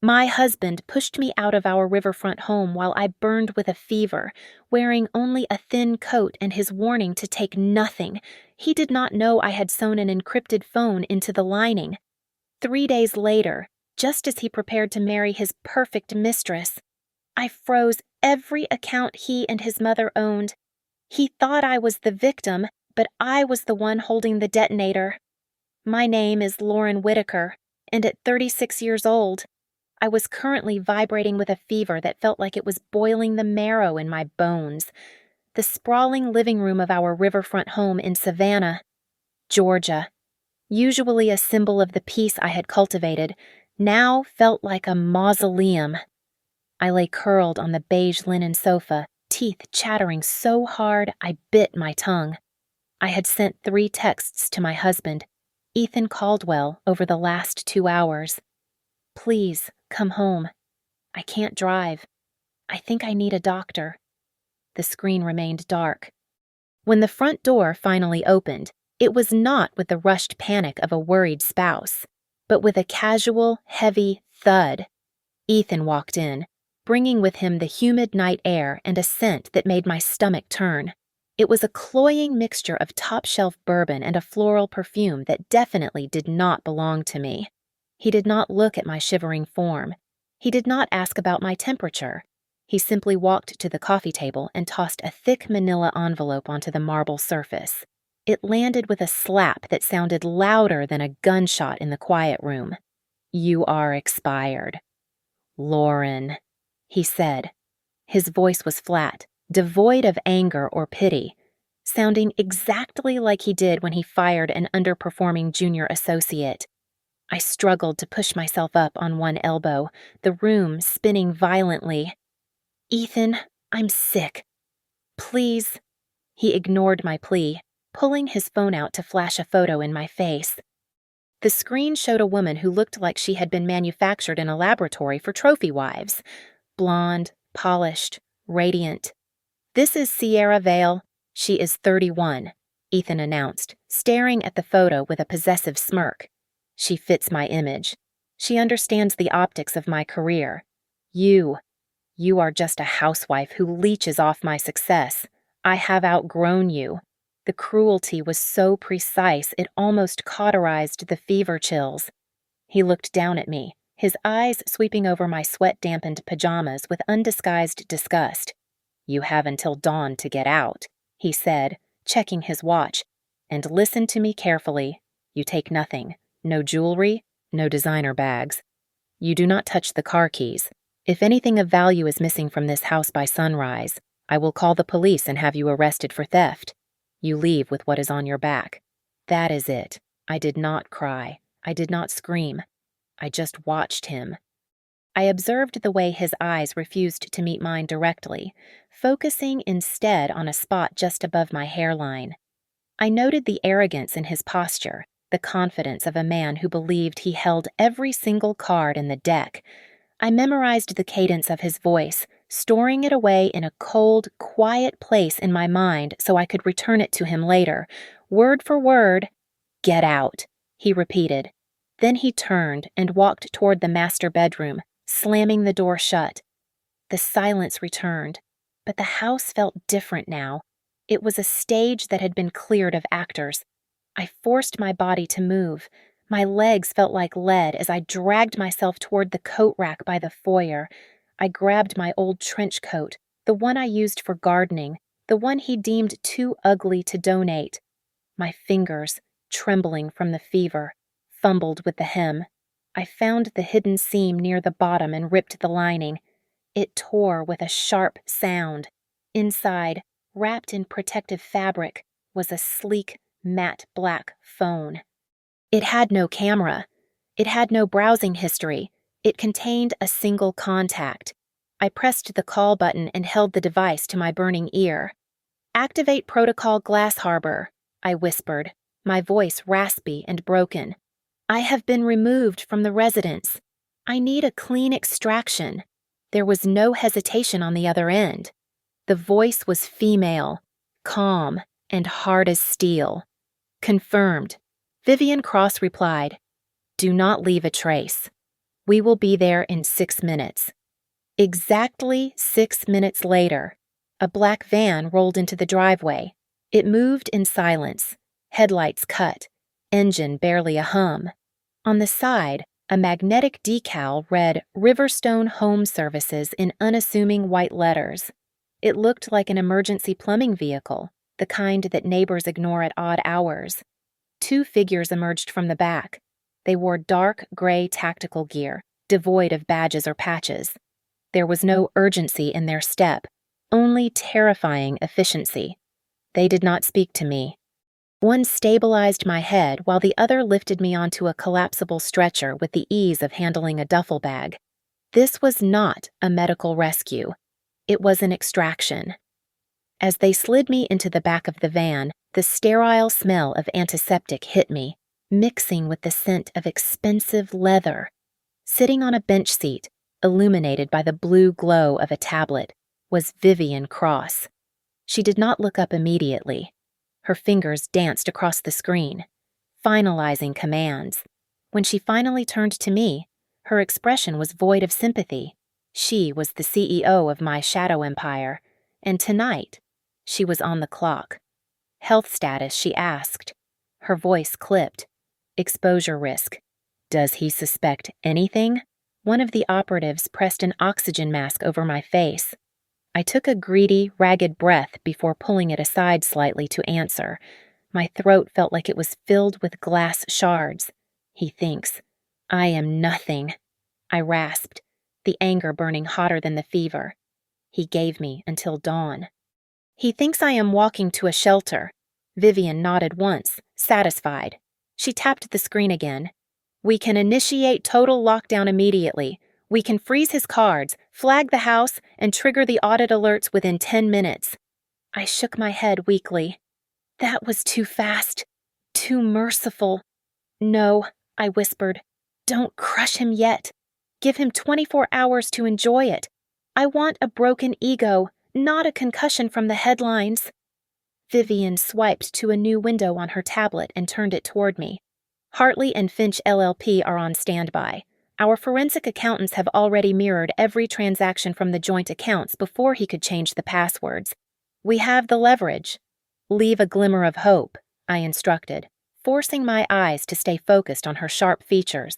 My husband pushed me out of our riverfront home while I burned with a fever, wearing only a thin coat and his warning to take nothing. He did not know I had sewn an encrypted phone into the lining. 3 days later, just as he prepared to marry his perfect mistress, I froze every account he and his mother owned. He thought I was the victim, but I was the one holding the detonator. My name is Lauren Whitaker, and at 36 years old, I was currently vibrating with a fever that felt like it was boiling the marrow in my bones. The sprawling living room of our riverfront home in Savannah, Georgia, usually a symbol of the peace I had cultivated, now felt like a mausoleum. I lay curled on the beige linen sofa, teeth chattering so hard I bit my tongue. I had sent 3 texts to my husband, Ethan Caldwell, over the last 2 hours. Please, come home. I can't drive. I think I need a doctor. The screen remained dark. When the front door finally opened, it was not with the rushed panic of a worried spouse, but with a casual, heavy thud. Ethan walked in, bringing with him the humid night air and a scent that made my stomach turn. It was a cloying mixture of top-shelf bourbon and a floral perfume that definitely did not belong to me. He did not look at my shivering form. He did not ask about my temperature. He simply walked to the coffee table and tossed a thick manila envelope onto the marble surface. It landed with a slap that sounded louder than a gunshot in the quiet room. "You are expired." "Lauren," he said. His voice was flat, devoid of anger or pity, sounding exactly like he did when he fired an underperforming junior associate. I struggled to push myself up on one elbow, the room spinning violently. "Ethan, I'm sick. Please." He ignored my plea, pulling his phone out to flash a photo in my face. The screen showed a woman who looked like she had been manufactured in a laboratory for trophy wives. Blonde, polished, radiant. "This is Sierra Vale. She is 31, Ethan announced, staring at the photo with a possessive smirk. "She fits my image. She understands the optics of my career. You are just a housewife who leeches off my success. I have outgrown you." The cruelty was so precise it almost cauterized the fever chills. He looked down at me, his eyes sweeping over my sweat-dampened pajamas with undisguised disgust. "You have until dawn to get out," he said, checking his watch. "And listen to me carefully. You take nothing. No jewelry, no designer bags. You do not touch the car keys. If anything of value is missing from this house by sunrise, I will call the police and have you arrested for theft. You leave with what is on your back." That is it. I did not cry. I did not scream. I just watched him. I observed the way his eyes refused to meet mine directly, focusing instead on a spot just above my hairline. I noted the arrogance in his posture, the confidence of a man who believed he held every single card in the deck. I memorized the cadence of his voice, storing it away in a cold, quiet place in my mind so I could return it to him later. Word for word, "Get out," he repeated. Then he turned and walked toward the master bedroom, slamming the door shut. The silence returned, but the house felt different now. It was a stage that had been cleared of actors. I forced my body to move. My legs felt like lead as I dragged myself toward the coat rack by the foyer. I grabbed my old trench coat, the one I used for gardening, the one he deemed too ugly to donate. My fingers, trembling from the fever, fumbled with the hem. I found the hidden seam near the bottom and ripped the lining. It tore with a sharp sound. Inside, wrapped in protective fabric, was a sleek, matte black phone. It had no camera. It had no browsing history. It contained a single contact. I pressed the call button and held the device to my burning ear. "Activate Protocol Glass Harbor," I whispered, my voice raspy and broken. "I have been removed from the residence. I need a clean extraction." There was no hesitation on the other end. The voice was female, calm, and hard as steel. "Confirmed." Vivian Cross replied, "Do not leave a trace." We will be there in 6 minutes. Exactly 6 minutes later, a black van rolled into the driveway. It moved in silence, headlights cut, engine barely a hum. On the side, a magnetic decal read Riverstone Home Services in unassuming white letters. It looked like an emergency plumbing vehicle, the kind that neighbors ignore at odd hours. 2 figures emerged from the back. They wore dark gray tactical gear, devoid of badges or patches. There was no urgency in their step, only terrifying efficiency. They did not speak to me. One stabilized my head while the other lifted me onto a collapsible stretcher with the ease of handling a duffel bag. This was not a medical rescue. It was an extraction. As they slid me into the back of the van, the sterile smell of antiseptic hit me, mixing with the scent of expensive leather. Sitting on a bench seat, illuminated by the blue glow of a tablet, was Vivian Cross. She did not look up immediately. Her fingers danced across the screen, finalizing commands. When she finally turned to me, her expression was void of sympathy. She was the CEO of my shadow empire, and tonight, she was on the clock. Health status, she asked. Her voice clipped. Exposure risk. Does he suspect anything? One of the operatives pressed an oxygen mask over my face. I took a greedy, ragged breath before pulling it aside slightly to answer. My throat felt like it was filled with glass shards. He thinks. I am nothing. I rasped, the anger burning hotter than the fever. He gave me until dawn. He thinks I am walking to a shelter. Vivian nodded once, satisfied. She tapped the screen again. We can initiate total lockdown immediately. We can freeze his cards, flag the house, and trigger the audit alerts within 10 minutes. I shook my head weakly. That was too fast. Too merciful. No, I whispered. Don't crush him yet. Give him 24 hours to enjoy it. I want a broken ego, not a concussion from the headlines. Vivian swiped to a new window on her tablet and turned it toward me. Hartley and Finch LLP are on standby. Our forensic accountants have already mirrored every transaction from the joint accounts before he could change the passwords. We have the leverage. Leave a glimmer of hope, I instructed, forcing my eyes to stay focused on her sharp features.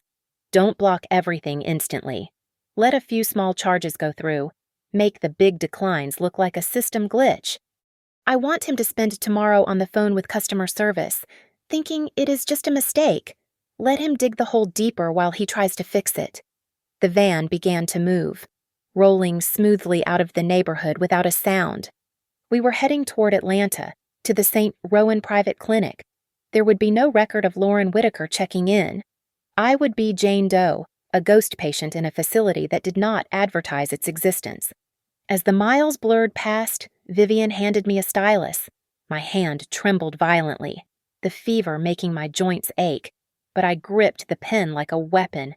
Don't block everything instantly. Let a few small charges go through. Make the big declines look like a system glitch. I want him to spend tomorrow on the phone with customer service, thinking it is just a mistake. Let him dig the hole deeper while he tries to fix it. The van began to move, rolling smoothly out of the neighborhood without a sound. We were heading toward Atlanta, to the St. Rowan Private Clinic. There would be no record of Lauren Whitaker checking in. I would be Jane Doe, a ghost patient in a facility that did not advertise its existence. As the miles blurred past, Vivian handed me a stylus. My hand trembled violently, the fever making my joints ache, but I gripped the pen like a weapon.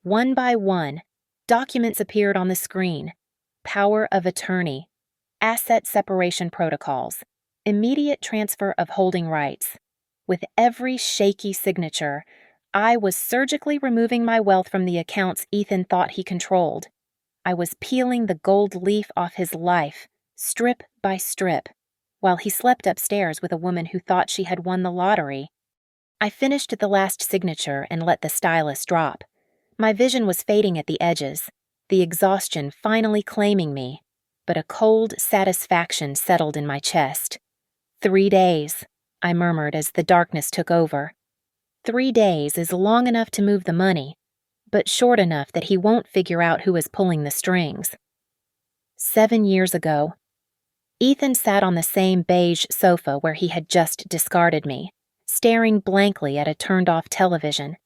One by one, documents appeared on the screen. Power of attorney, asset separation protocols, immediate transfer of holding rights. With every shaky signature, I was surgically removing my wealth from the accounts Ethan thought he controlled. I was peeling the gold leaf off his life, strip by strip, while he slept upstairs with a woman who thought she had won the lottery. I finished the last signature and let the stylus drop. My vision was fading at the edges, the exhaustion finally claiming me, but a cold satisfaction settled in my chest. 3 days, I murmured as the darkness took over. 3 days is long enough to move the money, but short enough that he won't figure out who is pulling the strings. 7 years ago, Ethan sat on the same beige sofa where he had just discarded me, staring blankly at a turned-off television.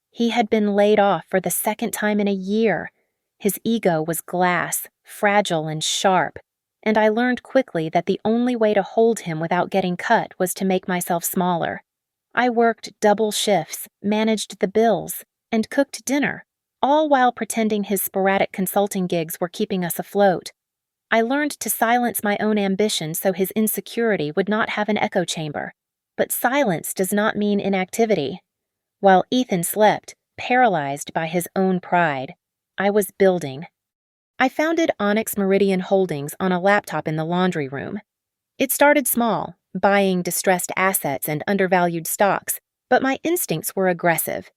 He had been laid off for the second time in a year. His ego was glass, fragile and sharp, and I learned quickly that the only way to hold him without getting cut was to make myself smaller. I worked double shifts, managed the bills, and cooked dinner, all while pretending his sporadic consulting gigs were keeping us afloat. I learned to silence my own ambition so his insecurity would not have an echo chamber. But silence does not mean inactivity. While Ethan slept, paralyzed by his own pride, I was building. I founded Onyx Meridian Holdings on a laptop in the laundry room. It started small, buying distressed assets and undervalued stocks, but my instincts were aggressive.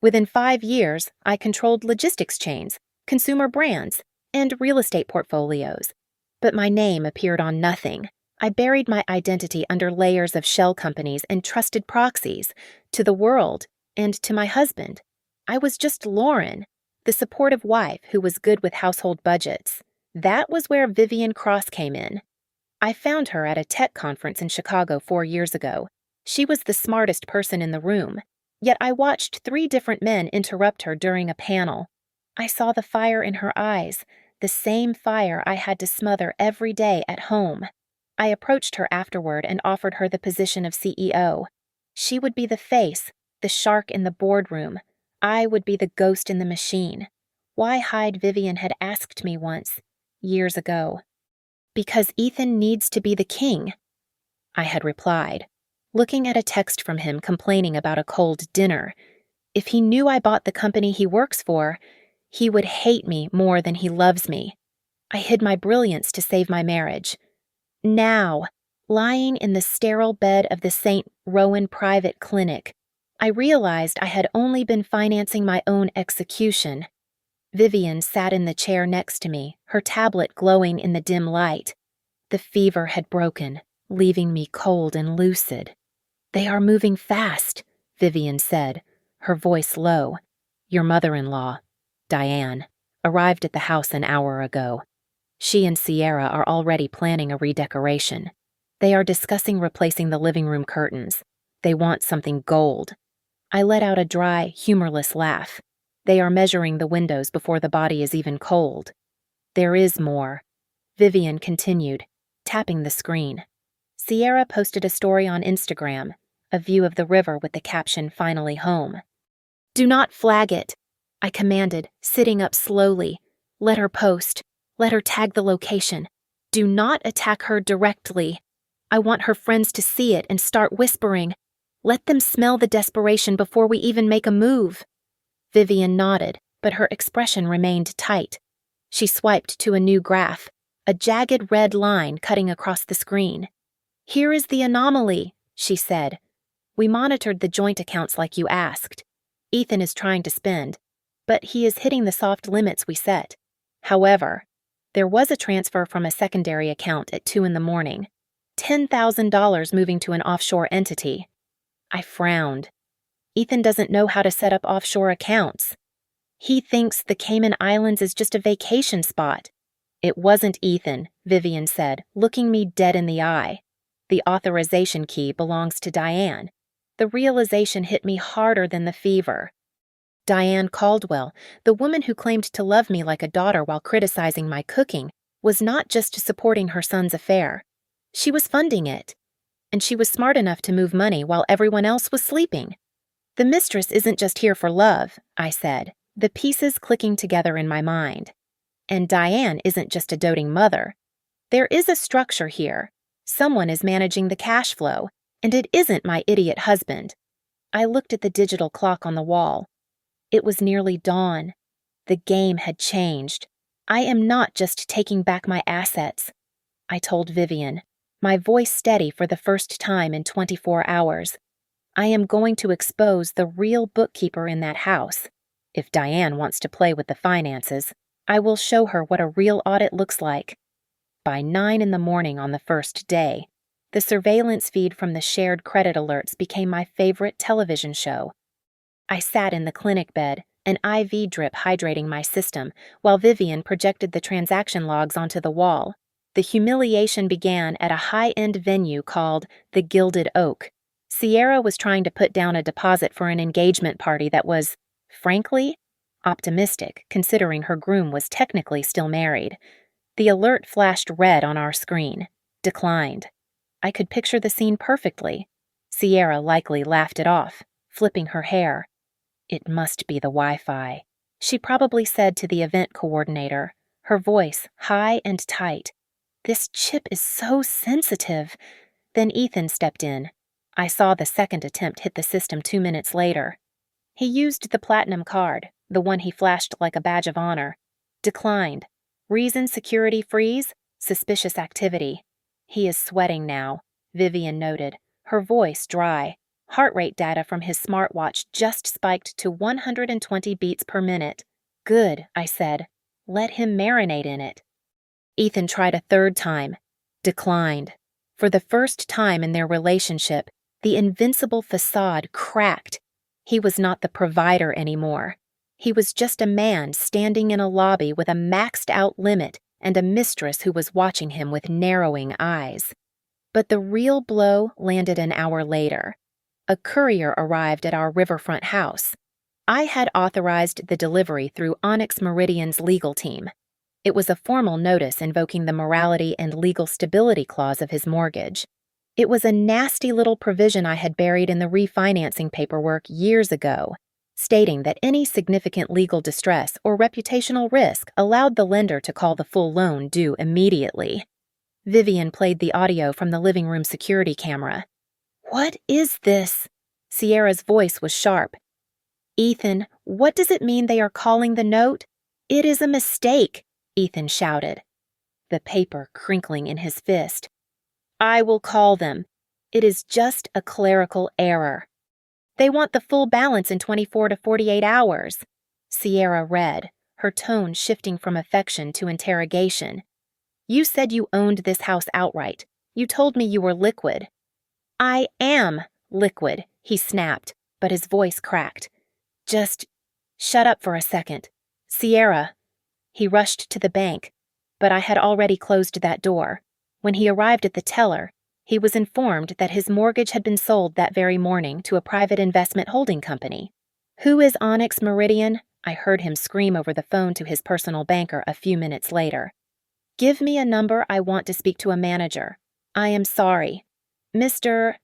Within 5 years, I controlled logistics chains, consumer brands, and real estate portfolios. But my name appeared on nothing. I buried my identity under layers of shell companies and trusted proxies, to the world and to my husband. I was just Lauren, the supportive wife who was good with household budgets. That was where Vivian Cross came in. I found her at a tech conference in Chicago 4 years ago. She was the smartest person in the room, yet I watched 3 different men interrupt her during a panel. I saw the fire in her eyes, the same fire I had to smother every day at home. I approached her afterward and offered her the position of CEO. She would be the face, the shark in the boardroom. I would be the ghost in the machine. Why hide? Vivian had asked me once, years ago. Because Ethan needs to be the king, I had replied, looking at a text from him complaining about a cold dinner. If he knew I bought the company he works for, he would hate me more than he loves me. I hid my brilliance to save my marriage. Now, lying in the sterile bed of the St. Rowan Private Clinic, I realized I had only been financing my own execution. Vivian sat in the chair next to me, her tablet glowing in the dim light. The fever had broken, leaving me cold and lucid. "They are moving fast," Vivian said, her voice low. "Your mother-in-law, Diane, arrived at the house an hour ago. She and Sierra are already planning a redecoration. They are discussing replacing the living room curtains. They want something gold." I let out a dry, humorless laugh. "They are measuring the windows before the body is even cold." "There is more," Vivian continued, tapping the screen. Sierra posted a story on Instagram, a view of the river with the caption "Finally home." "Do not flag it," I commanded, sitting up slowly. "Let her post. Let her tag the location. Do not attack her directly. I want her friends to see it and start whispering. Let them smell the desperation before we even make a move." Vivian nodded, but her expression remained tight. She swiped to a new graph, a jagged red line cutting across the screen. "Here is the anomaly," she said. "We monitored the joint accounts like you asked. Ethan is trying to spend, but he is hitting the soft limits we set. However, there was a transfer from a secondary account at 2 a.m, $10,000 moving to an offshore entity." I frowned. "Ethan doesn't know how to set up offshore accounts. He thinks the Cayman Islands is just a vacation spot." "It wasn't Ethan," Vivian said, looking me dead in the eye. "The authorization key belongs to Diane." The realization hit me harder than the fever. Diane Caldwell, the woman who claimed to love me like a daughter while criticizing my cooking, was not just supporting her son's affair. She was funding it. And she was smart enough to move money while everyone else was sleeping. "The mistress isn't just here for love," I said, the pieces clicking together in my mind. "And Diane isn't just a doting mother. There is a structure here. Someone is managing the cash flow, and it isn't my idiot husband." I looked at the digital clock on the wall. It was nearly dawn. The game had changed. "I am not just taking back my assets," I told Vivian, my voice steady for the first time in 24 hours. "I am going to expose the real bookkeeper in that house. If Diane wants to play with the finances, I will show her what a real audit looks like." By 9 a.m. on the first day, the surveillance feed from the shared credit alerts became my favorite television show. I sat in the clinic bed, an IV drip hydrating my system, while Vivian projected the transaction logs onto the wall. The humiliation began at a high-end venue called the Gilded Oak. Sierra was trying to put down a deposit for an engagement party that was, frankly, optimistic, considering her groom was technically still married. The alert flashed red on our screen. Declined. I could picture the scene perfectly. Sierra likely laughed it off, flipping her hair. "It must be the Wi-Fi," she probably said to the event coordinator, her voice high and tight. "This chip is so sensitive." Then Ethan stepped in. I saw the second attempt hit the system 2 minutes later. He used the platinum card, the one he flashed like a badge of honor. Declined. Reason security freeze? Suspicious activity. He is sweating now, Vivian noted, her voice dry. Heart rate data from his smartwatch just spiked to 120 beats per minute. Good, I said. Let him marinate in it. Ethan tried a third time. Declined. For the first time in their relationship, the invincible facade cracked. He was not the provider anymore. He was just a man standing in a lobby with a maxed-out limit and a mistress who was watching him with narrowing eyes. But the real blow landed an hour later. A courier arrived at our riverfront house. I had authorized the delivery through Onyx Meridian's legal team. It was a formal notice invoking the morality and legal stability clause of his mortgage. It was a nasty little provision I had buried in the refinancing paperwork years ago, stating that any significant legal distress or reputational risk allowed the lender to call the full loan due immediately. Vivian played the audio from the living room security camera. What is this? Sierra's voice was sharp. Ethan, what does it mean they are calling the note? It is a mistake, Ethan shouted, the paper crinkling in his fist. I will call them. It is just a clerical error. They want the full balance in 24 to 48 hours. Sierra read, her tone shifting from affection to interrogation. You said you owned this house outright. You told me you were liquid. I am liquid, he snapped, but his voice cracked. Just shut up for a second. Sierra. He rushed to the bank, but I had already closed that door. When he arrived at the teller, he was informed that his mortgage had been sold that very morning to a private investment holding company. Who is Onyx Meridian? I heard him scream over the phone to his personal banker a few minutes later. Give me a number. I want to speak to a manager. I am sorry. Mr.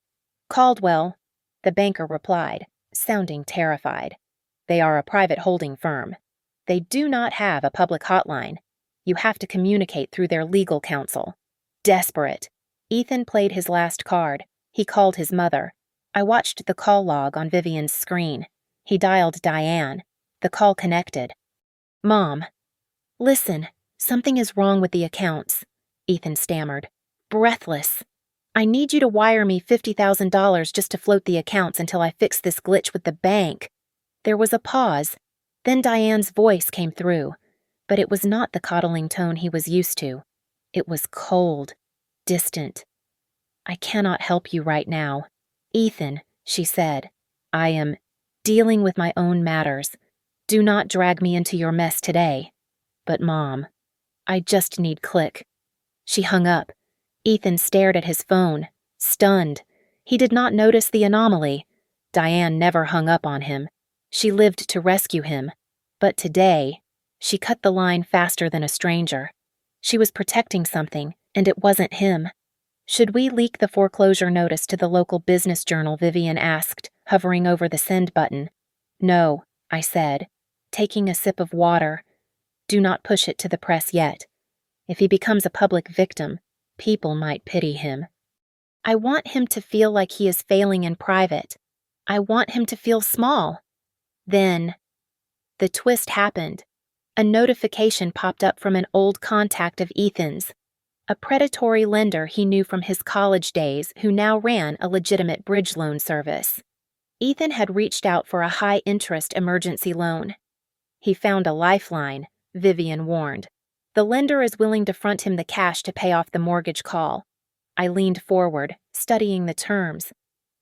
Caldwell, the banker replied, sounding terrified. They are a private holding firm. They do not have a public hotline. You have to communicate through their legal counsel. Desperate. Ethan played his last card. He called his mother. I watched the call log on Vivian's screen. He dialed Diane. The call connected. Mom. Listen, something is wrong with the accounts, Ethan stammered. Breathless. I need you to wire me $50,000 just to float the accounts until I fix this glitch with the bank. There was a pause. Then Diane's voice came through, but it was not the coddling tone he was used to. It was cold, distant. I cannot help you right now. Ethan, she said, I am dealing with my own matters. Do not drag me into your mess today. But Mom, I just need click. She hung up. Ethan stared at his phone, stunned. He did not notice the anomaly. Diane never hung up on him. She lived to rescue him. But today, she cut the line faster than a stranger. She was protecting something, and it wasn't him. Should we leak the foreclosure notice to the local business journal? Vivian asked, hovering over the send button. No, I said, taking a sip of water. Do not push it to the press yet. If he becomes a public victim, people might pity him. I want him to feel like he is failing in private. I want him to feel small. Then, the twist happened. A notification popped up from an old contact of Ethan's, a predatory lender he knew from his college days who now ran a legitimate bridge loan service. Ethan had reached out for a high-interest emergency loan. He found a lifeline, Vivian warned. The lender is willing to front him the cash to pay off the mortgage call. I leaned forward, studying the terms.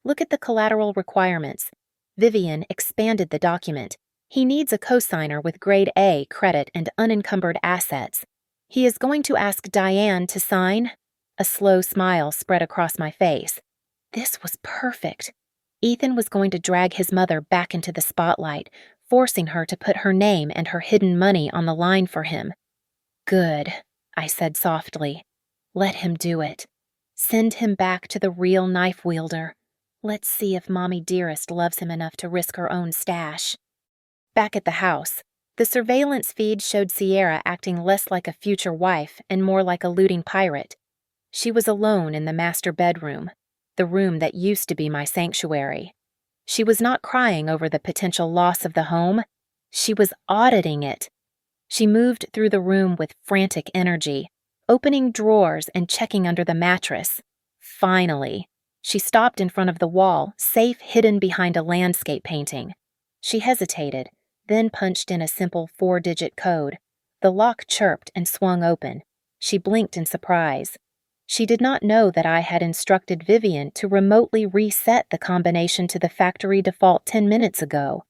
Look at the collateral requirements. Vivian expanded the document. He needs a cosigner with grade A credit and unencumbered assets. He is going to ask Diane to sign. A slow smile spread across my face. This was perfect. Ethan was going to drag his mother back into the spotlight, forcing her to put her name and her hidden money on the line for him. Good, I said softly. Let him do it. Send him back to the real knife wielder. Let's see if Mommy Dearest loves him enough to risk her own stash. Back at the house, the surveillance feed showed Sierra acting less like a future wife and more like a looting pirate. She was alone in the master bedroom, the room that used to be my sanctuary. She was not crying over the potential loss of the home. She was auditing it. She moved through the room with frantic energy, opening drawers and checking under the mattress. Finally, she stopped in front of the wall, safe hidden behind a landscape painting. She hesitated, then punched in a simple 4-digit code. The lock chirped and swung open. She blinked in surprise. She did not know that I had instructed Vivian to remotely reset the combination to the factory default 10 minutes ago.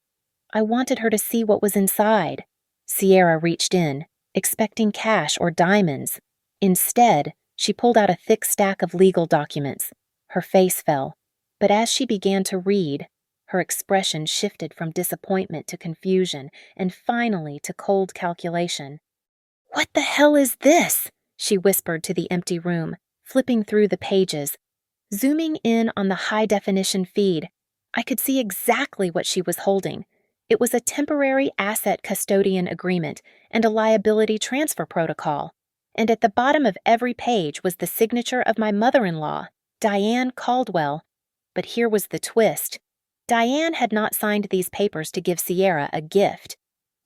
I wanted her to see what was inside. Sierra reached in, expecting cash or diamonds. Instead, she pulled out a thick stack of legal documents. Her face fell, but as she began to read, her expression shifted from disappointment to confusion and finally to cold calculation. "What the hell is this?" she whispered to the empty room, flipping through the pages. Zooming in on the high-definition feed, I could see exactly what she was holding. It was a temporary asset custodian agreement and a liability transfer protocol. And at the bottom of every page was the signature of my mother-in-law, Diane Caldwell. But here was the twist. Diane had not signed these papers to give Sierra a gift.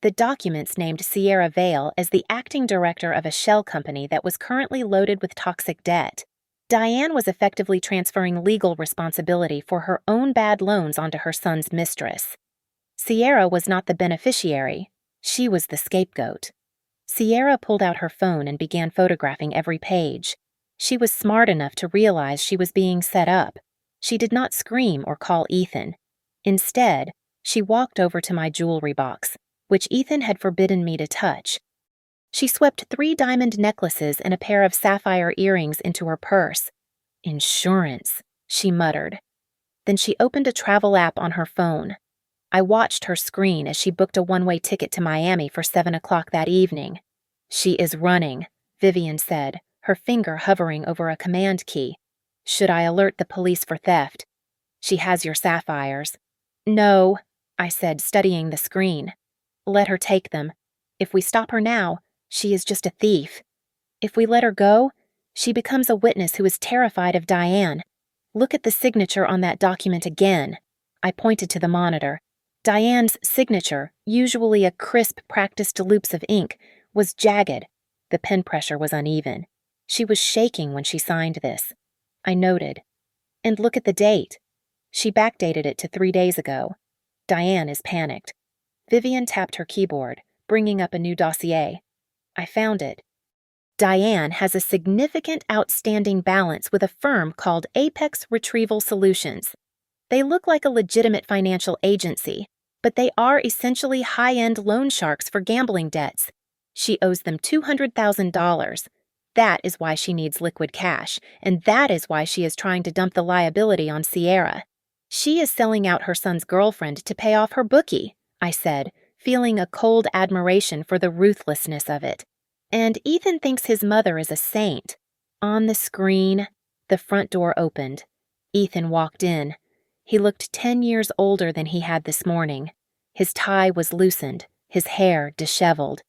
The documents named Sierra Vale as the acting director of a shell company that was currently loaded with toxic debt. Diane was effectively transferring legal responsibility for her own bad loans onto her son's mistress. Sierra was not the beneficiary. She was the scapegoat. Sierra pulled out her phone and began photographing every page. She was smart enough to realize she was being set up. She did not scream or call Ethan. Instead, she walked over to my jewelry box, which Ethan had forbidden me to touch. She swept 3 diamond necklaces and a pair of sapphire earrings into her purse. "Insurance," she muttered. Then she opened a travel app on her phone. I watched her screen as she booked a one-way ticket to Miami for 7 o'clock that evening. "She is running," Vivian said, her finger hovering over a command key. "Should I alert the police for theft? She has your sapphires." "No," I said, studying the screen. "Let her take them. If we stop her now, she is just a thief. If we let her go, she becomes a witness who is terrified of Diane. Look at the signature on that document again." I pointed to the monitor. Diane's signature, usually a crisp, practiced loops of ink, was jagged. The pen pressure was uneven. She was shaking when she signed this. I noted. "And look at the date. She backdated it to 3 days ago. Diane is panicked." Vivian tapped her keyboard, bringing up a new dossier. I found it. "Diane has a significant outstanding balance with a firm called Apex Retrieval Solutions. They look like a legitimate financial agency, but they are essentially high-end loan sharks for gambling debts. She owes them $200,000. That is why she needs liquid cash, and that is why she is trying to dump the liability on Sierra. She is selling out her son's girlfriend to pay off her bookie," I said, feeling a cold admiration for the ruthlessness of it. "And Ethan thinks his mother is a saint." On the screen, the front door opened. Ethan walked in. He looked 10 years older than he had this morning. His tie was loosened, his hair disheveled.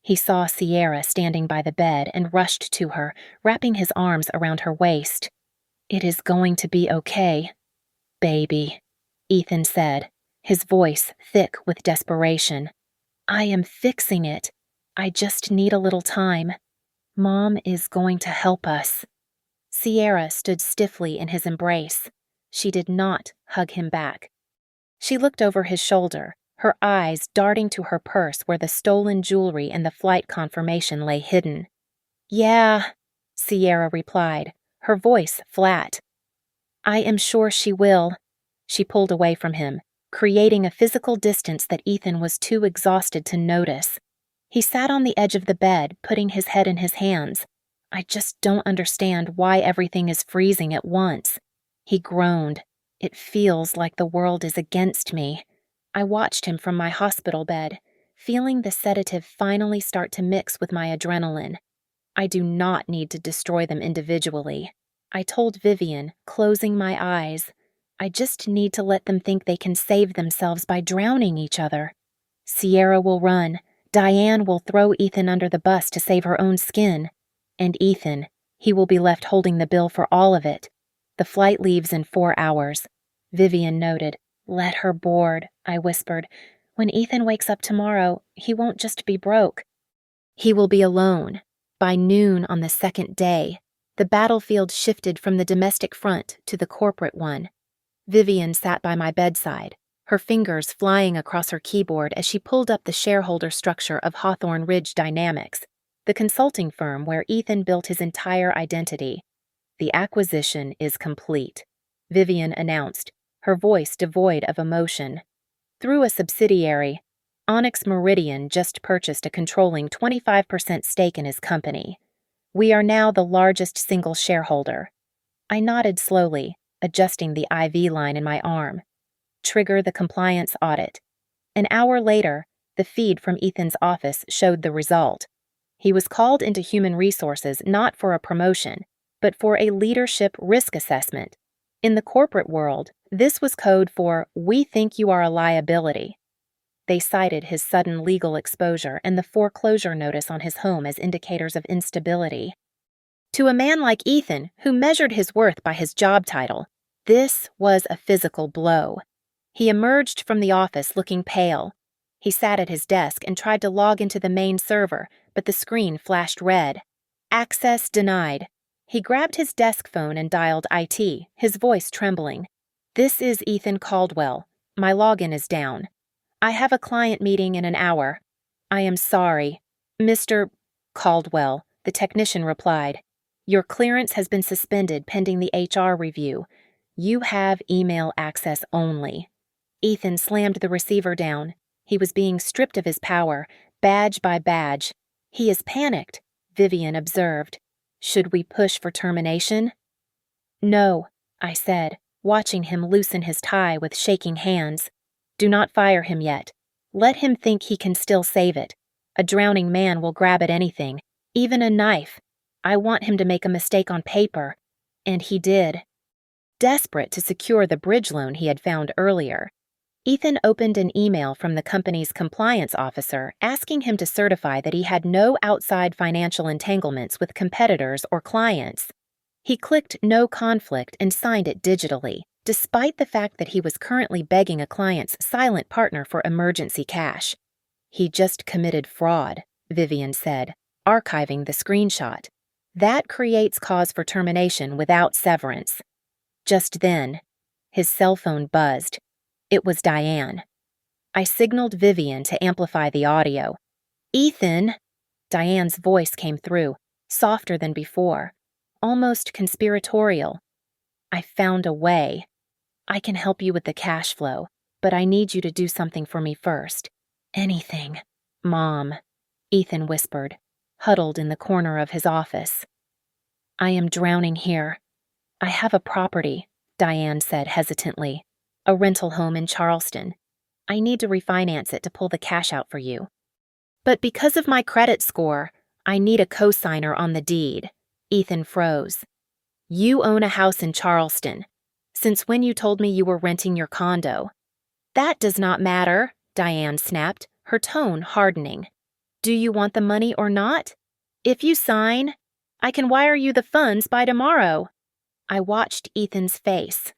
He saw Sierra standing by the bed and rushed to her, wrapping his arms around her waist. "It is going to be okay, baby," Ethan said, his voice thick with desperation. "I am fixing it. I just need a little time. Mom is going to help us." Sierra stood stiffly in his embrace. She did not hug him back. She looked over his shoulder, her eyes darting to her purse where the stolen jewelry and the flight confirmation lay hidden. "Yeah," Sierra replied, her voice flat. "I am sure she will." She pulled away from him, creating a physical distance that Ethan was too exhausted to notice. He sat on the edge of the bed, putting his head in his hands. "I just don't understand why everything is freezing at once." He groaned. "It feels like the world is against me." I watched him from my hospital bed, feeling the sedative finally start to mix with my adrenaline. "I do not need to destroy them individually," I told Vivian, closing my eyes. "I just need to let them think they can save themselves by drowning each other. Sierra will run. Diane will throw Ethan under the bus to save her own skin. And Ethan, he will be left holding the bill for all of it. The flight leaves in 4 hours. Vivian noted. "Let her board," I whispered. When Ethan wakes up tomorrow, he won't just be broke. He will be alone. By noon on the second day, the battlefield shifted from the domestic front to the corporate one. Vivian sat by my bedside, her fingers flying across her keyboard as she pulled up the shareholder structure of Hawthorne Ridge Dynamics, the consulting firm where Ethan built his entire identity. "The acquisition is complete," Vivian announced, her voice devoid of emotion. "Through a subsidiary, Onyx Meridian just purchased a controlling 25% stake in his company. We are now the largest single shareholder." I nodded slowly, adjusting the IV line in my arm. Trigger the compliance audit. An hour later, the feed from Ethan's office showed the result. He was called into human resources not for a promotion, but for a leadership risk assessment. In the corporate world, this was code for "we think you are a liability." They cited his sudden legal exposure and the foreclosure notice on his home as indicators of instability. To a man like Ethan, who measured his worth by his job title, this was a physical blow. He emerged from the office looking pale. He sat at his desk and tried to log into the main server, but the screen flashed red. "Access denied." He grabbed his desk phone and dialed IT, his voice trembling. "This is Ethan Caldwell. My login is down. I have a client meeting in an hour." "I am sorry." "Mr. Caldwell," the technician replied. "Your clearance has been suspended pending the HR review. You have email access only." Ethan slammed the receiver down. He was being stripped of his power, badge by badge. "He is panicked," Vivian observed. "Should we push for termination?" "No," I said, watching him loosen his tie with shaking hands. "Do not fire him yet. Let him think he can still save it. A drowning man will grab at anything, even a knife. I want him to make a mistake on paper." And he did. Desperate to secure the bridge loan he had found earlier, Ethan opened an email from the company's compliance officer asking him to certify that he had no outside financial entanglements with competitors or clients. He clicked "No conflict" and signed it digitally, despite the fact that he was currently begging a client's silent partner for emergency cash. "He just committed fraud," Vivian said, archiving the screenshot. "That creates cause for termination without severance." Just then, his cell phone buzzed. It was Diane. I signaled Vivian to amplify the audio. "Ethan!" Diane's voice came through, softer than before, almost conspiratorial. "I found a way. I can help you with the cash flow, but I need you to do something for me first." "Anything, Mom," Ethan whispered, huddled in the corner of his office. "I am drowning here. I have a property," Diane said hesitantly. "A rental home in Charleston. I need to refinance it to pull the cash out for you. But because of my credit score, I need a cosigner on the deed." Ethan froze. "You own a house in Charleston. Since when you told me you were renting your condo?" "That does not matter," Diane snapped, her tone hardening. "Do you want the money or not? If you sign, I can wire you the funds by tomorrow." I watched Ethan's face.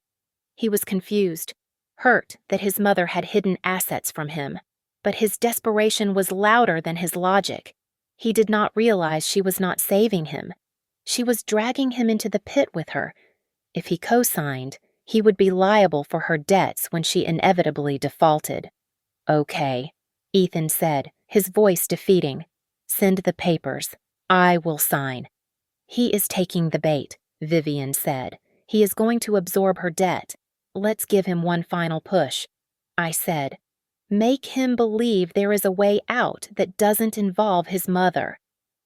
He was confused, hurt that his mother had hidden assets from him, but his desperation was louder than his logic. He did not realize she was not saving him. She was dragging him into the pit with her. If he co-signed, he would be liable for her debts when she inevitably defaulted. "Okay," Ethan said, his voice defeating. "Send the papers. I will sign." "He is taking the bait," Vivian said. "He is going to absorb her debt. Let's give him one final push." I said, "Make him believe there is a way out that doesn't involve his mother."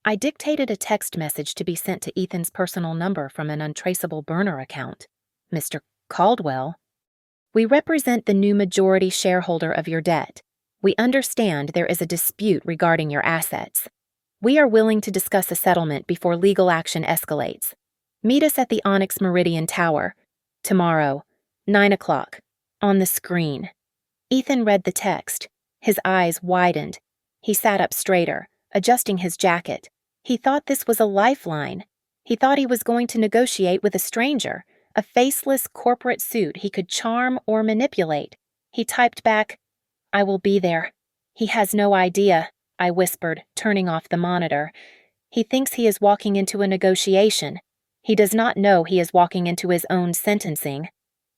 I dictated a text message to be sent to Ethan's personal number from an untraceable burner account. "Mr. Caldwell, we represent the new majority shareholder of your debt. We understand there is a dispute regarding your assets. We are willing to discuss a settlement before legal action escalates. Meet us at the Onyx Meridian Tower. Tomorrow, 9 o'clock. On the screen." Ethan read the text. His eyes widened. He sat up straighter, adjusting his jacket. He thought this was a lifeline. He thought he was going to negotiate with a stranger, a faceless corporate suit he could charm or manipulate. He typed back, I will be there. He has no idea, I whispered, turning off the monitor. He thinks he is walking into a negotiation. He does not know he is walking into his own sentencing.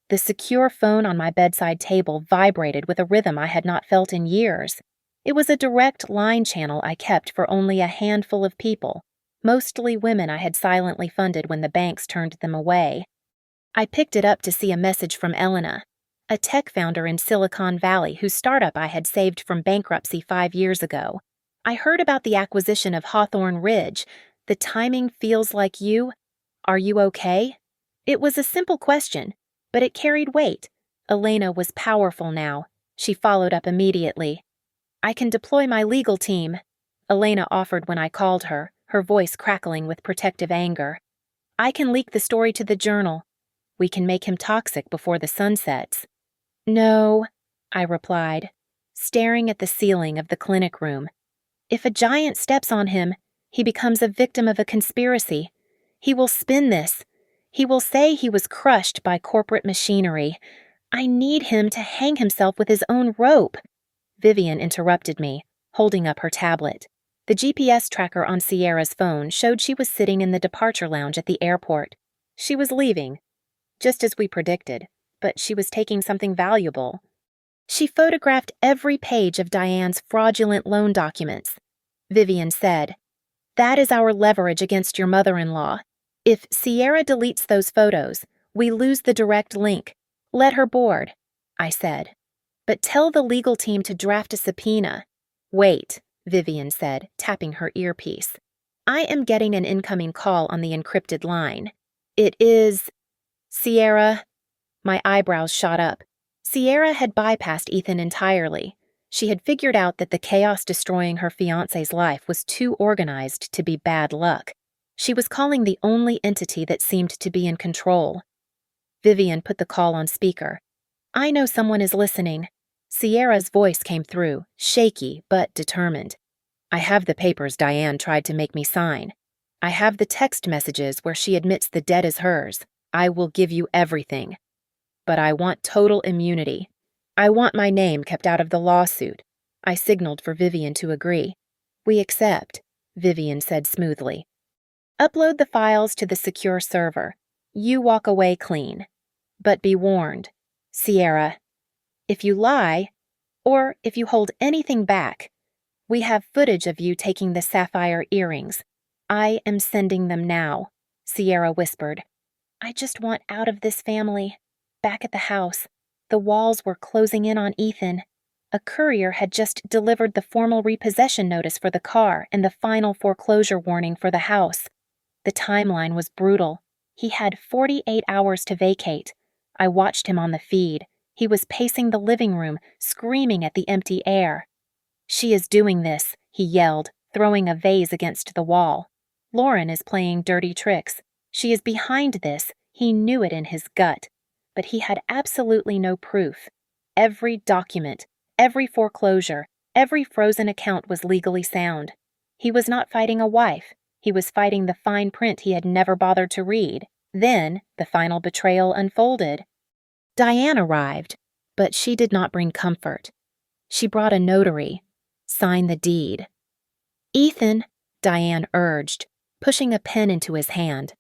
The secure phone on my bedside table vibrated with a rhythm I had not felt in years. It was a direct line channel I kept for only a handful of people, mostly women I had silently funded when the banks turned them away. I picked it up to see a message from Elena, a tech founder in Silicon Valley whose startup I had saved from bankruptcy 5 years ago. I heard about the acquisition of Hawthorne Ridge. The timing feels like you. Are you okay? It was a simple question, but it carried weight. Elena was powerful now. She followed up immediately. I can deploy my legal team, Elena offered when I called her, her voice crackling with protective anger. I can leak the story to the Journal. We can make him toxic before the sun sets. No, I replied, staring at the ceiling of the clinic room. If a giant steps on him, he becomes a victim of a conspiracy. He will spin this. He will say he was crushed by corporate machinery. I need him to hang himself with his own rope. Vivian interrupted me, holding up her tablet. The GPS tracker on Sierra's phone showed she was sitting in the departure lounge at the airport. She was leaving, just as we predicted, but she was taking something valuable. She photographed every page of Diane's fraudulent loan documents. Vivian said, "That is our leverage against your mother-in-law. If Sierra deletes those photos, we lose the direct link. Let her board," I said. "But tell the legal team to draft a subpoena." "Wait," Vivian said, tapping her earpiece. "I am getting an incoming call on the encrypted line. It is... Sierra." My eyebrows shot up. Sierra had bypassed Ethan entirely. She had figured out that the chaos destroying her fiancé's life was too organized to be bad luck. She was calling the only entity that seemed to be in control. Vivian put the call on speaker. "I know someone is listening." Sierra's voice came through, shaky but determined. "I have the papers Diane tried to make me sign. I have the text messages where she admits the debt is hers. I will give you everything. But I want total immunity. I want my name kept out of the lawsuit." I signaled for Vivian to agree. "We accept," Vivian said smoothly. "Upload the files to the secure server. You walk away clean. But be warned, Sierra, if you lie, or if you hold anything back, we have footage of you taking the sapphire earrings. I am sending them now," Sierra whispered. "I just want out of this family." Back at the house, the walls were closing in on Ethan. A courier had just delivered the formal repossession notice for the car and the final foreclosure warning for the house. The timeline was brutal. He had 48 hours to vacate. I watched him on the feed. He was pacing the living room, screaming at the empty air. "She is doing this," he yelled, throwing a vase against the wall. "Lauren is playing dirty tricks. She is behind this." He knew it in his gut. But he had absolutely no proof. Every document, every foreclosure, every frozen account was legally sound. He was not fighting a wife. He was fighting the fine print he had never bothered to read. Then, the final betrayal unfolded. Diane arrived, but she did not bring comfort. She brought a notary. "Sign the deed." "Ethan," Diane urged, pushing a pen into his hand.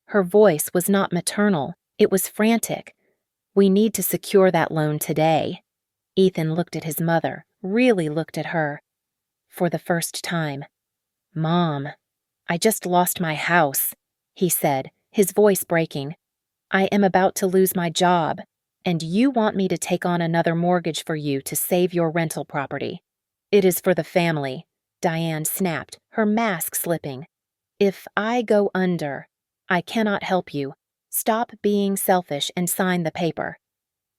Her voice was not maternal. It was frantic. "We need to secure that loan today." Ethan looked at his mother, really looked at her. For the first time. "Mom, I just lost my house," he said, his voice breaking. "I am about to lose my job, and you want me to take on another mortgage for you to save your rental property. It is for the family," Diane snapped, her mask slipping. "If I go under, I cannot help you. Stop being selfish and sign the paper."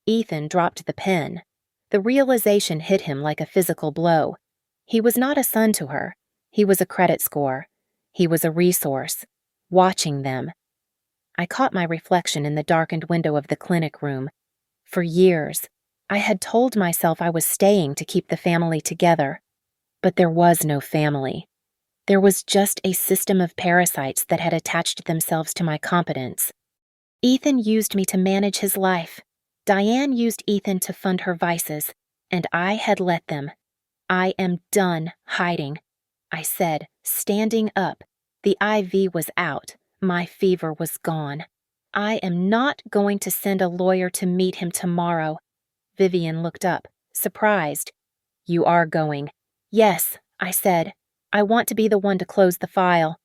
Ethan dropped the pen. The realization hit him like a physical blow. He was not a son to her. He was a credit score. He was a resource. Watching them. I caught my reflection in the darkened window of the clinic room. For years, I had told myself I was staying to keep the family together. But there was no family. There was just a system of parasites that had attached themselves to my competence. Ethan used me to manage his life. Diane used Ethan to fund her vices, And I had let them. I am done hiding, I said, standing up. The IV was out. My fever was gone. I am not going to send a lawyer to meet him tomorrow. Vivian looked up, surprised. You are going. Yes, I said. I want to be the one to close the file.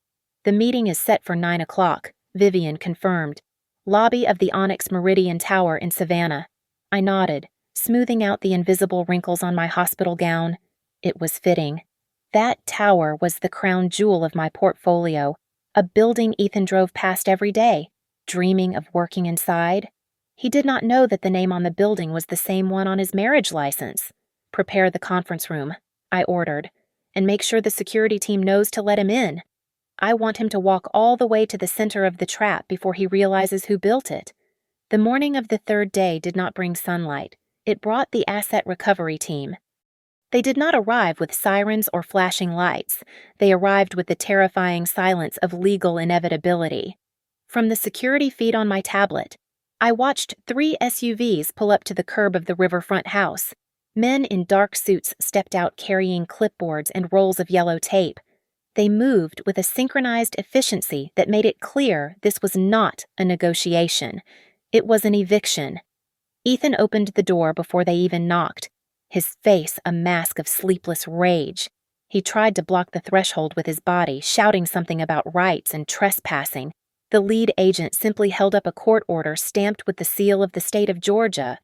The meeting is set for 9 o'clock, Vivian confirmed. Lobby of the Onyx Meridian Tower in Savannah. I nodded, smoothing out the invisible wrinkles on my hospital gown. It was fitting. That tower was the crown jewel of my portfolio, a building Ethan drove past every day, dreaming of working inside. He did not know that the name on the building was the same one on his marriage license. Prepare the conference room, I ordered, and make sure the security team knows to let him in. I want him to walk all the way to the center of the trap before he realizes who built it. The morning of the third day did not bring sunlight. It brought the asset recovery team. They did not arrive with sirens or flashing lights. They arrived with the terrifying silence of legal inevitability. From the security feed on my tablet, I watched 3 SUVs pull up to the curb of the riverfront house. Men in dark suits stepped out carrying clipboards and rolls of yellow tape. They moved with a synchronized efficiency that made it clear this was not a negotiation. It was an eviction. Ethan opened the door before they even knocked, his face a mask of sleepless rage. He tried to block the threshold with his body, shouting something about rights and trespassing. The lead agent simply held up a court order stamped with the seal of the state of Georgia.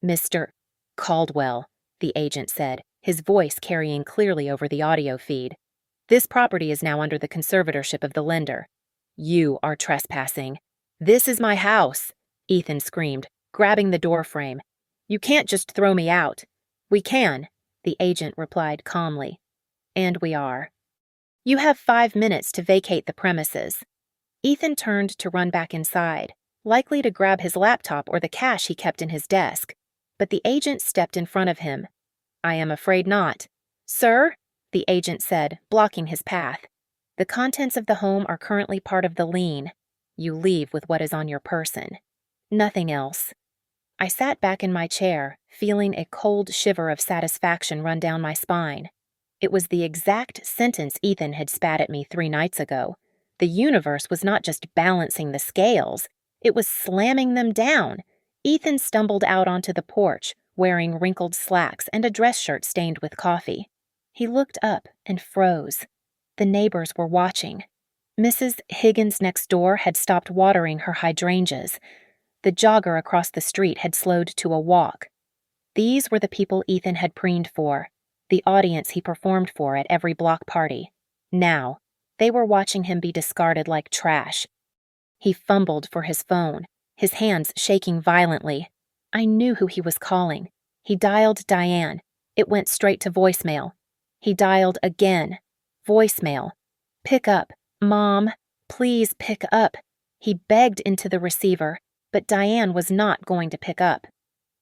Mr. Caldwell, the agent said, his voice carrying clearly over the audio feed. This property is now under the conservatorship of the lender. You are trespassing. This is my house, Ethan screamed, grabbing the door frame. You can't just throw me out. We can, the agent replied calmly. And we are. You have 5 minutes to vacate the premises. Ethan turned to run back inside, likely to grab his laptop or the cash he kept in his desk. But the agent stepped in front of him. I am afraid not. Sir? The agent said, blocking his path. The contents of the home are currently part of the lien. You leave with what is on your person. Nothing else. I sat back in my chair, feeling a cold shiver of satisfaction run down my spine. It was the exact sentence Ethan had spat at me 3 nights ago. The universe was not just balancing the scales, it was slamming them down. Ethan stumbled out onto the porch, wearing wrinkled slacks and a dress shirt stained with coffee. He looked up and froze. The neighbors were watching. Mrs. Higgins next door had stopped watering her hydrangeas. The jogger across the street had slowed to a walk. These were the people Ethan had preened for, the audience he performed for at every block party. Now, they were watching him be discarded like trash. He fumbled for his phone, his hands shaking violently. I knew who he was calling. He dialed Diane. It went straight to voicemail. He dialed again. Voicemail. Pick up. Mom, please pick up. He begged into the receiver, but Diane was not going to pick up.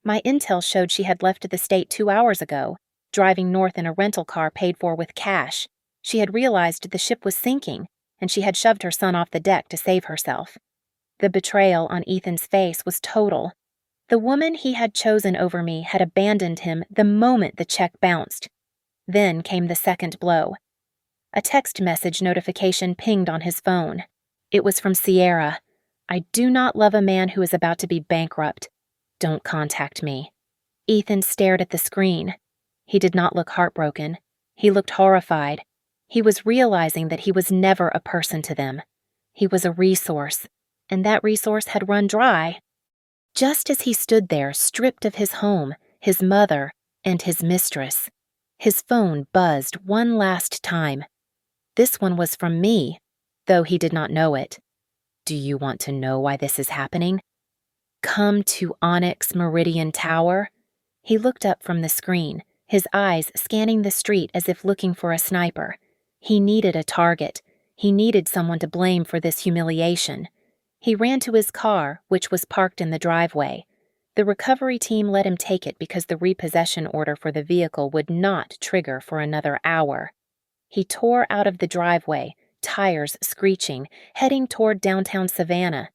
My intel showed she had left the state 2 hours ago, driving north in a rental car paid for with cash. She had realized the ship was sinking, and she had shoved her son off the deck to save herself. The betrayal on Ethan's face was total. The woman he had chosen over me had abandoned him the moment the check bounced. Then came the second blow. A text message notification pinged on his phone. It was from Sierra. I do not love a man who is about to be bankrupt. Don't contact me. Ethan stared at the screen. He did not look heartbroken. He looked horrified. He was realizing that he was never a person to them. He was a resource, and that resource had run dry. Just as he stood there, stripped of his home, his mother, and his mistress, his phone buzzed one last time. This one was from me, though he did not know it. Do you want to know why this is happening? Come to Onyx Meridian Tower. He looked up from the screen, his eyes scanning the street as if looking for a sniper. He needed a target. He needed someone to blame for this humiliation. He ran to his car, which was parked in the driveway. The recovery team let him take it because the repossession order for the vehicle would not trigger for another hour. He tore out of the driveway, tires screeching, heading toward downtown Savannah.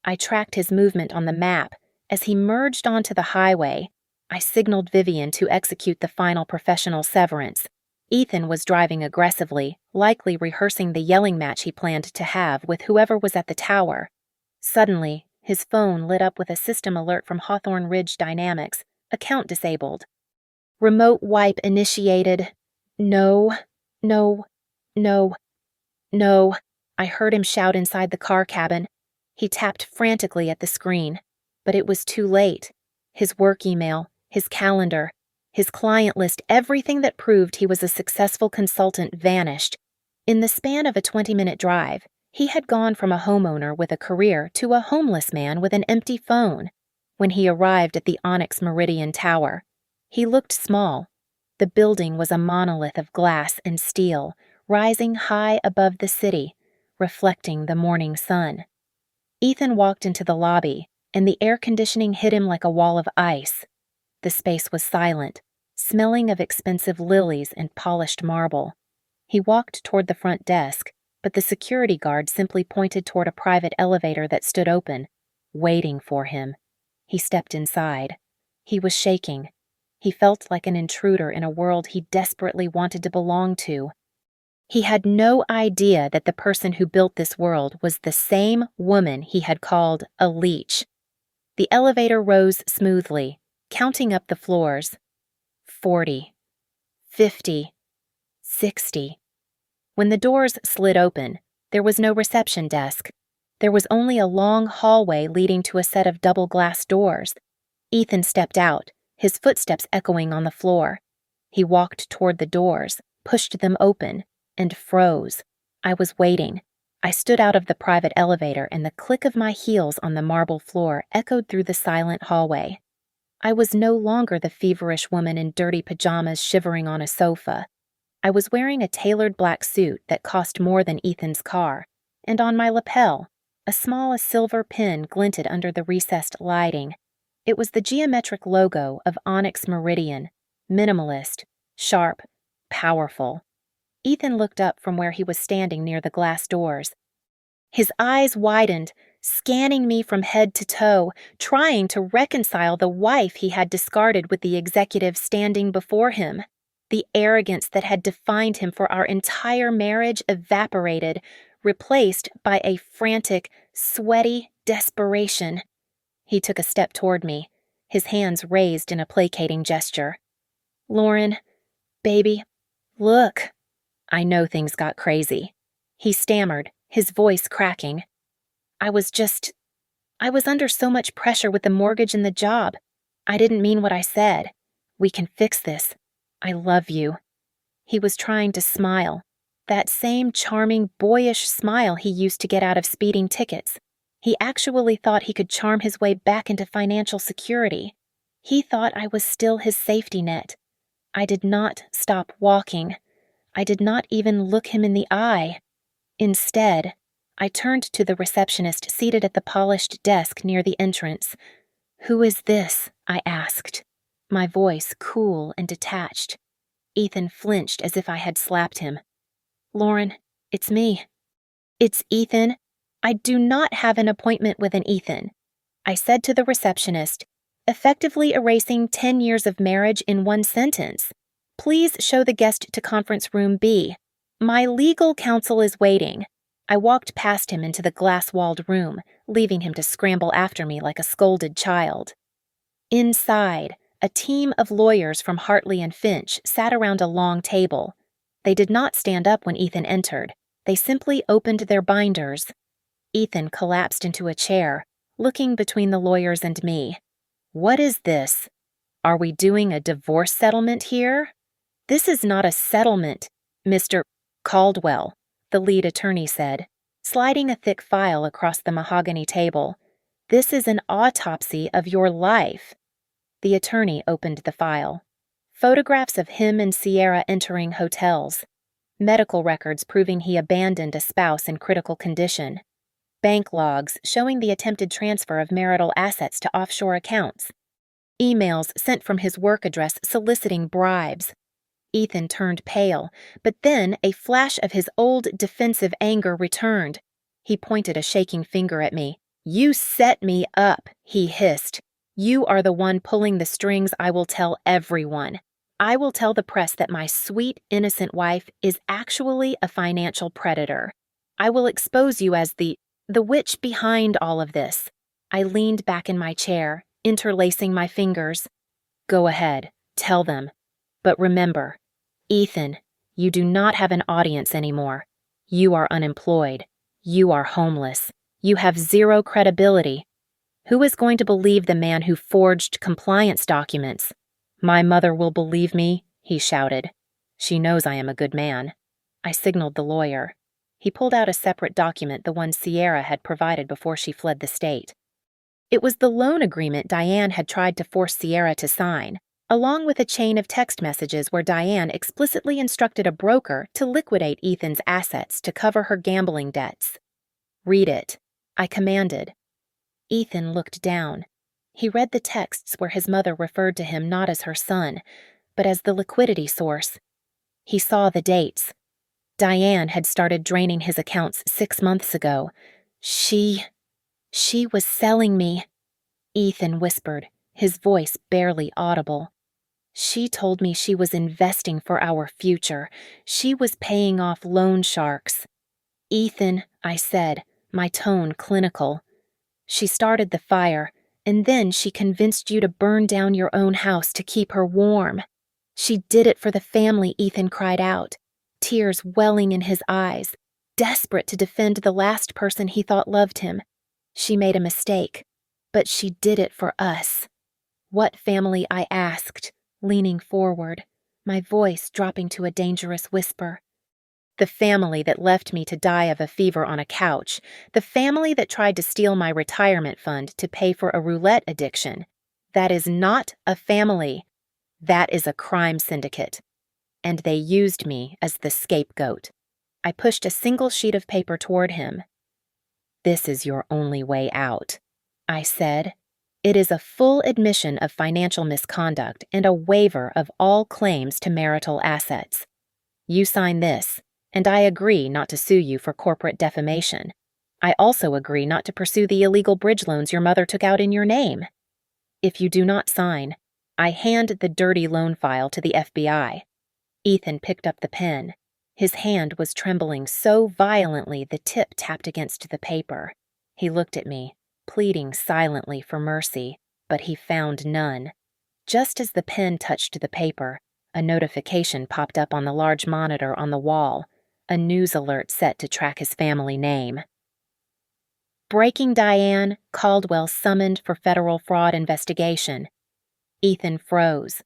I tracked his movement on the map. As he merged onto the highway, I signaled Vivian to execute the final professional severance. Ethan was driving aggressively, likely rehearsing the yelling match he planned to have with whoever was at the tower. Suddenly, his phone lit up with a system alert from Hawthorne Ridge Dynamics. Account disabled. Remote wipe initiated. No, no, no, no. I heard him shout inside the car cabin. He tapped frantically at the screen, but it was too late. His work email, his calendar, his client list, everything that proved he was a successful consultant vanished. In the span of a 20-minute drive, he had gone from a homeowner with a career to a homeless man with an empty phone. When he arrived at the Onyx Meridian Tower, he looked small. The building was a monolith of glass and steel, rising high above the city, reflecting the morning sun. Ethan walked into the lobby, and the air conditioning hit him like a wall of ice. The space was silent, smelling of expensive lilies and polished marble. He walked toward the front desk, but the security guard simply pointed toward a private elevator that stood open, waiting for him. He stepped inside. He was shaking. He felt like an intruder in a world he desperately wanted to belong to. He had no idea that the person who built this world was the same woman he had called a leech. The elevator rose smoothly, counting up the floors. 40, 50, 60. When the doors slid open, there was no reception desk. There was only a long hallway leading to a set of double glass doors. Ethan stepped out, his footsteps echoing on the floor. He walked toward the doors, pushed them open, and froze. I was waiting. I stood out of the private elevator, and the click of my heels on the marble floor echoed through the silent hallway. I was no longer the feverish woman in dirty pajamas shivering on a sofa. I was wearing a tailored black suit that cost more than Ethan's car, and on my lapel, a small silver pin glinted under the recessed lighting. It was the geometric logo of Onyx Meridian, minimalist, sharp, powerful. Ethan looked up from where he was standing near the glass doors. His eyes widened, scanning me from head to toe, trying to reconcile the wife he had discarded with the executive standing before him. The arrogance that had defined him for our entire marriage evaporated, replaced by a frantic, sweaty desperation. He took a step toward me, his hands raised in a placating gesture. "Lauren, baby, look." I know things got crazy. He stammered, his voice cracking. I was under so much pressure with the mortgage and the job. I didn't mean what I said. We can fix this. I love you." He was trying to smile, that same charming, boyish smile he used to get out of speeding tickets. He actually thought he could charm his way back into financial security. He thought I was still his safety net. I did not stop walking. I did not even look him in the eye. Instead, I turned to the receptionist seated at the polished desk near the entrance. "Who is this?" I asked, my voice cool and detached. Ethan flinched as if I had slapped him. "Lauren, it's me." "It's Ethan? I do not have an appointment with an Ethan," I said to the receptionist, effectively erasing 10 years of marriage in one sentence. "Please show the guest to conference room B. My legal counsel is waiting." I walked past him into the glass-walled room, leaving him to scramble after me like a scolded child. Inside, a team of lawyers from Hartley and Finch sat around a long table. They did not stand up when Ethan entered. They simply opened their binders. Ethan collapsed into a chair, looking between the lawyers and me. "What is this? Are we doing a divorce settlement here?" "This is not a settlement, Mr. Caldwell," the lead attorney said, sliding a thick file across the mahogany table. "This is an autopsy of your life." The attorney opened the file. Photographs of him and Sierra entering hotels. Medical records proving he abandoned a spouse in critical condition. Bank logs showing the attempted transfer of marital assets to offshore accounts. Emails sent from his work address soliciting bribes. Ethan turned pale, but then a flash of his old defensive anger returned. He pointed a shaking finger at me. "You set me up," he hissed. You are the one pulling the strings. I will tell everyone. I will tell the press that my sweet, innocent wife is actually a financial predator. I will expose you as the witch behind all of this." I leaned back in my chair, interlacing my fingers. "Go ahead, tell them. But remember, Ethan, you do not have an audience anymore. You are unemployed. You are homeless. You have zero credibility. Who is going to believe the man who forged compliance documents?" "My mother will believe me," he shouted. "She knows I am a good man." I signaled the lawyer. He pulled out a separate document, the one Sierra had provided before she fled the state. It was the loan agreement Diane had tried to force Sierra to sign, along with a chain of text messages where Diane explicitly instructed a broker to liquidate Ethan's assets to cover her gambling debts. "Read it," I commanded. Ethan looked down. He read the texts where his mother referred to him not as her son, but as the liquidity source. He saw the dates. Diane had started draining his accounts 6 months ago. She was selling me," Ethan whispered, his voice barely audible. "She told me she was investing for our future. She was paying off loan sharks." "Ethan," I said, my tone clinical. "She started the fire, and then she convinced you to burn down your own house to keep her warm." "She did it for the family," Ethan cried out, tears welling in his eyes, desperate to defend the last person he thought loved him. "She made a mistake, but she did it for us." "What family?" I asked, leaning forward, my voice dropping to a dangerous whisper. "The family that left me to die of a fever on a couch. The family that tried to steal my retirement fund to pay for a roulette addiction. That is not a family. That is a crime syndicate. And they used me as the scapegoat." I pushed a single sheet of paper toward him. "This is your only way out," I said. "It is a full admission of financial misconduct and a waiver of all claims to marital assets. You sign this, and I agree not to sue you for corporate defamation. I also agree not to pursue the illegal bridge loans your mother took out in your name. If you do not sign, I hand the dirty loan file to the FBI." Ethan picked up the pen. His hand was trembling so violently the tip tapped against the paper. He looked at me, pleading silently for mercy, but he found none. Just as the pen touched the paper, a notification popped up on the large monitor on the wall, a news alert set to track his family name. "Breaking Diane, Caldwell summoned for federal fraud investigation." Ethan froze.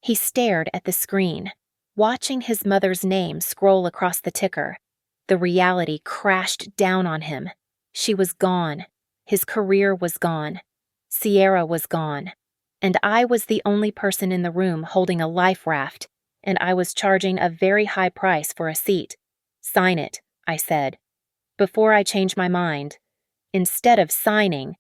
He stared at the screen, watching his mother's name scroll across the ticker. The reality crashed down on him. She was gone. His career was gone. Sierra was gone. And I was the only person in the room holding a life raft, and I was charging a very high price for a seat. "Sign it," I said. Before I change my mind. Instead of signing,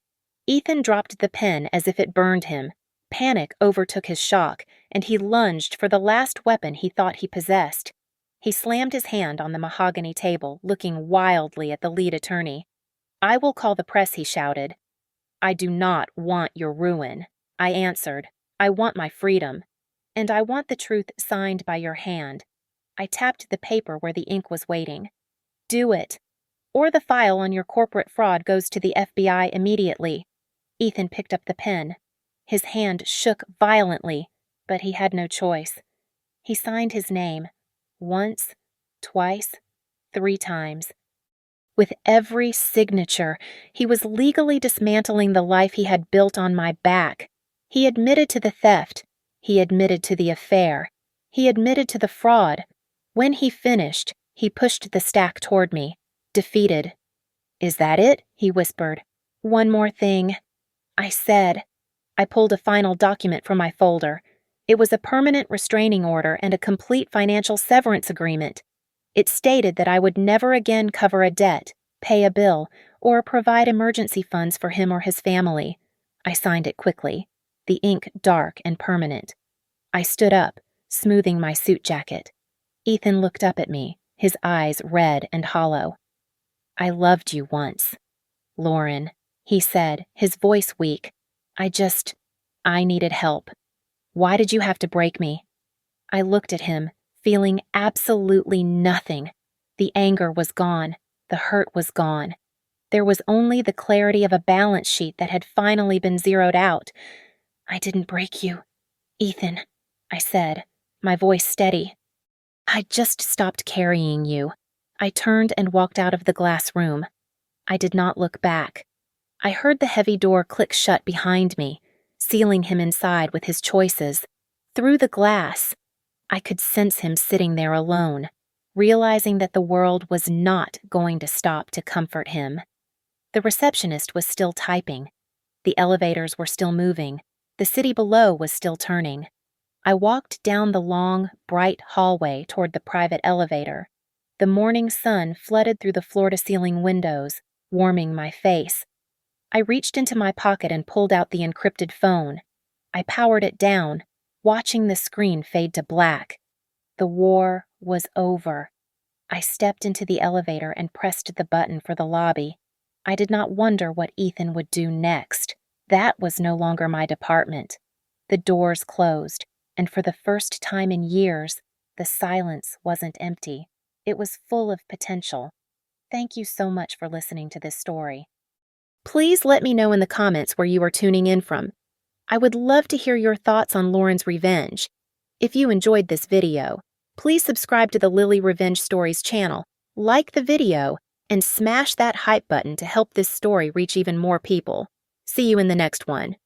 Ethan dropped the pen as if it burned him. Panic overtook his shock, and he lunged for the last weapon he thought he possessed. He slammed his hand on the mahogany table, looking wildly at the lead attorney. "I will call the press," he shouted. "I do not want your ruin," I answered. "I want my freedom. And I want the truth signed by your hand." I tapped the paper where the ink was waiting. "Do it, or the file on your corporate fraud goes to the FBI immediately." Ethan picked up the pen. His hand shook violently, but he had no choice. He signed his name, once, twice, 3 times. With every signature, he was legally dismantling the life he had built on my back. He admitted to the theft. He admitted to the affair. He admitted to the fraud. When he finished, he pushed the stack toward me, defeated. "Is that it?" he whispered. "One more thing," I said. I pulled a final document from my folder. It was a permanent restraining order and a complete financial severance agreement. It stated that I would never again cover a debt, pay a bill, or provide emergency funds for him or his family. I signed it quickly, the ink dark and permanent. I stood up, smoothing my suit jacket. Ethan looked up at me, his eyes red and hollow. "I loved you once, Lauren," he said, his voice weak. I needed help. Why did you have to break me? I looked at him, feeling absolutely nothing. The anger was gone. The hurt was gone. There was only the clarity of a balance sheet that had finally been zeroed out. I didn't break you, Ethan, I said, my voice steady. I just stopped carrying you. I turned and walked out of the glass room. I did not look back. I heard the heavy door click shut behind me, sealing him inside with his choices. Through the glass, I could sense him sitting there alone, realizing that the world was not going to stop to comfort him. The receptionist was still typing. The elevators were still moving. The city below was still turning. I walked down the long, bright hallway toward the private elevator. The morning sun flooded through the floor-to-ceiling windows, warming my face. I reached into my pocket and pulled out the encrypted phone. I powered it down, watching the screen fade to black. The war was over. I stepped into the elevator and pressed the button for the lobby. I did not wonder what Ethan would do next. That was no longer my department. The doors closed, and for the first time in years, the silence wasn't empty. It was full of potential. Thank you so much for listening to this story. Please let me know in the comments where you are tuning in from. I would love to hear your thoughts on Lauren's revenge. If you enjoyed this video, please subscribe to the Lily Revenge Stories channel, like the video, and smash that hype button to help this story reach even more people. See you in the next one.